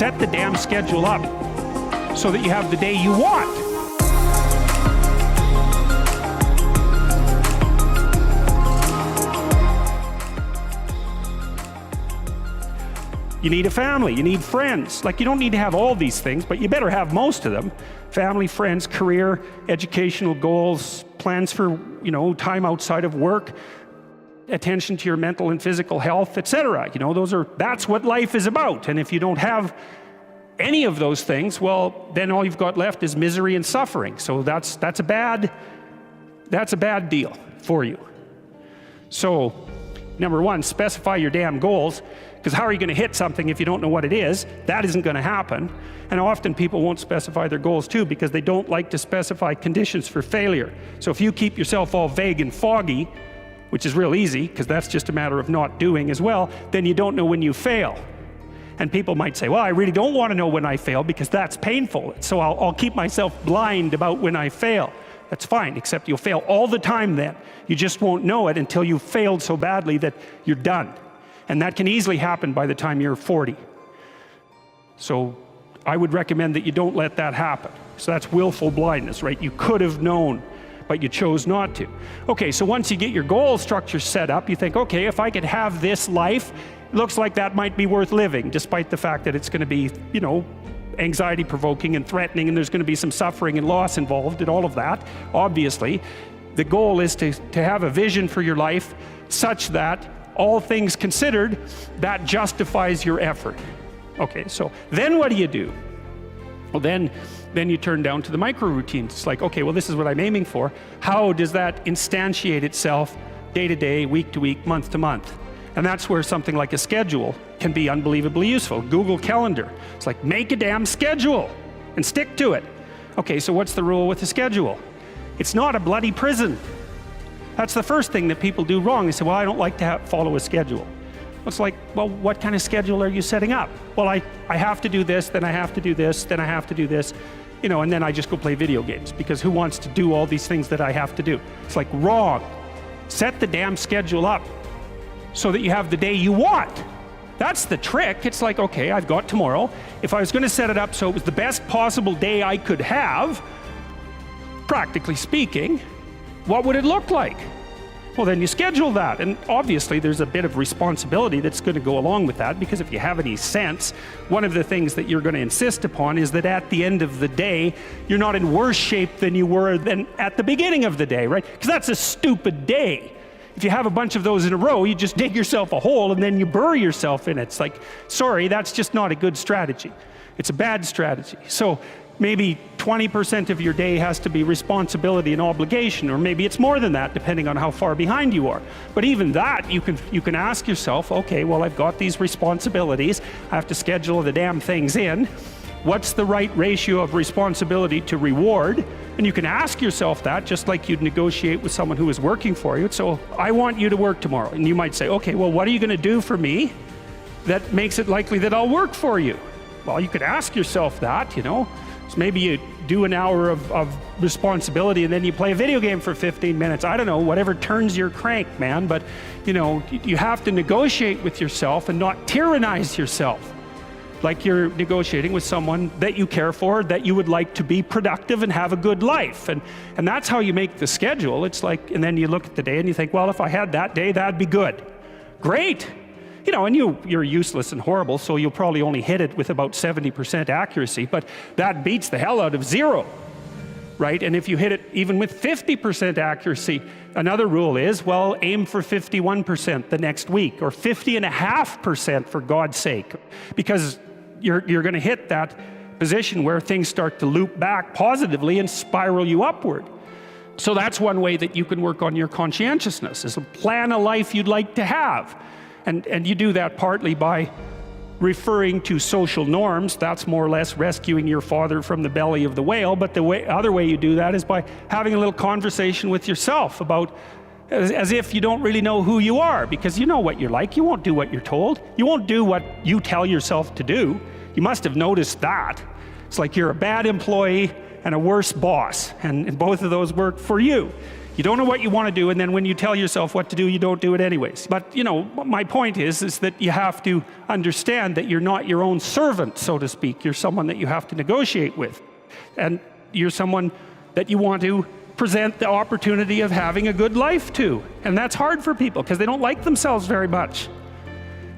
Set the damn schedule up so that you have the day you want. You need a family, you need friends. Like, you don't need to have all these things, but you better have most of them. Family, friends, career, educational goals, plans for, time outside of work, attention to your mental and physical health, etc. That's what life is about. And if you don't have any of those things, well, then all you've got left is misery and suffering. So that's a bad deal for you. So, number one, specify your damn goals. Because how are you going to hit something if you don't know what it is? That isn't going to happen. And often people won't specify their goals too because they don't like to specify conditions for failure. So if you keep yourself all vague and foggy, which is real easy because that's just a matter of not doing as well, then you don't know when you fail. And people might say, well, I really don't want to know when I fail because that's painful. So I'll keep myself blind about when I fail. That's fine, except you'll fail all the time then. You just won't know it until you've failed so badly that you're done. And that can easily happen by the time you're 40. So I would recommend that you don't let that happen. So that's willful blindness, right? You could have known, but you chose not to. Okay, so once you get your goal structure set up, you think, okay, if I could have this life, it looks like that might be worth living, despite the fact that it's going to be, anxiety provoking and threatening, and there's going to be some suffering and loss involved and all of that, obviously. The goal is to have a vision for your life such that all things considered, that justifies your effort. Okay, so then what do? Well, then you turn down to the micro routines. It's like, okay, well, this is what I'm aiming for. How does that instantiate itself day to day, week to week, month to month? And that's where something like a schedule can be unbelievably useful. Google Calendar. It's like, make a damn schedule and stick to it. Okay, so what's the rule with a schedule? It's not a bloody prison. That's the first thing that people do wrong. They say, well, I don't like to follow a schedule. It's like, well, what kind of schedule are you setting up? Well, I have to do this, then I have to do this, then I have to do this, and then I just go play video games because who wants to do all these things that I have to do? It's like, wrong. Set the damn schedule up so that you have the day you want. That's the trick. It's like, okay, I've got tomorrow. If I was going to set it up so it was the best possible day I could have, practically speaking, what would it look like? Well, then you schedule that. And obviously there's a bit of responsibility that's going to go along with that, because if you have any sense, one of the things that you're going to insist upon is that at the end of the day, you're not in worse shape than you were than at the beginning of the day, right? Because that's a stupid day. If you have a bunch of those in a row, you just dig yourself a hole and then you bury yourself in it. It's like, sorry, that's just not a good strategy. It's a bad strategy. So maybe 20% of your day has to be responsibility and obligation, or maybe it's more than that, depending on how far behind you are. But even that, you can ask yourself, okay, well, I've got these responsibilities. I have to schedule the damn things in. What's the right ratio of responsibility to reward? And you can ask yourself that, just like you'd negotiate with someone who is working for you. So I want you to work tomorrow. And you might say, okay, well, what are you going to do for me that makes it likely that I'll work for you? Well, you could ask yourself that, So maybe you do an hour of responsibility and then you play a video game for 15 minutes. I don't know, whatever turns your crank, man. But, you have to negotiate with yourself and not tyrannize yourself. Like you're negotiating with someone that you care for, that you would like to be productive and have a good life. And that's how you make the schedule. It's like, and then you look at the day and you think, well, if I had that day, that'd be good. Great. And you're useless and horrible, so you'll probably only hit it with about 70% accuracy, but that beats the hell out of 0, right? And if you hit it even with 50% accuracy, another rule is, well, aim for 51% the next week, or 50.5% for God's sake, because you're going to hit that position where things start to loop back positively and spiral you upward. So that's one way that you can work on your conscientiousness, is to plan a life you'd like to have. And you do that partly by referring to social norms. That's more or less rescuing your father from the belly of the whale. But the other way you do that is by having a little conversation with yourself about, as if you don't really know who you are, because you know what you're like. You won't do what you're told. You won't do what you tell yourself to do. You must have noticed that. It's like you're a bad employee and a worse boss, and both of those work for you. You don't know what you want to do, and then when you tell yourself what to do, you don't do it anyways. But, you know, my point is that you have to understand that you're not your own servant, so to speak. You're someone that you have to negotiate with. And you're someone that you want to present the opportunity of having a good life to. And that's hard for people because they don't like themselves very much.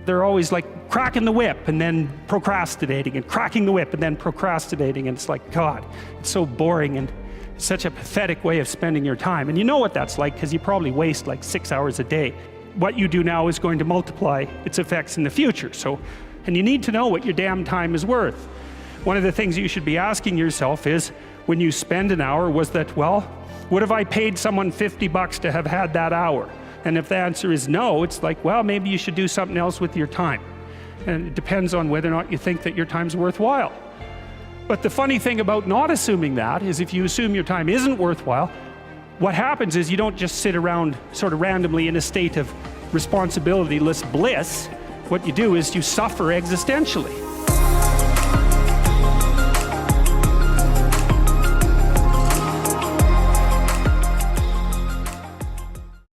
They're always like cracking the whip and then procrastinating, and cracking the whip and then procrastinating. And it's like, God, it's so boring and such a pathetic way of spending your time. And you know what that's like because you probably waste like 6 hours a day. What you do now is going to multiply its effects in the future. And you need to know what your damn time is worth. One of the things you should be asking yourself is, when you spend an hour, was that, well, would have I paid someone $50 to have had that hour? And if the answer is no, it's like, well, maybe you should do something else with your time. And it depends on whether or not you think that your time's worthwhile. But the funny thing about not assuming that is, if you assume your time isn't worthwhile, what happens is you don't just sit around sort of randomly in a state of responsibility-less bliss. What you do is you suffer existentially.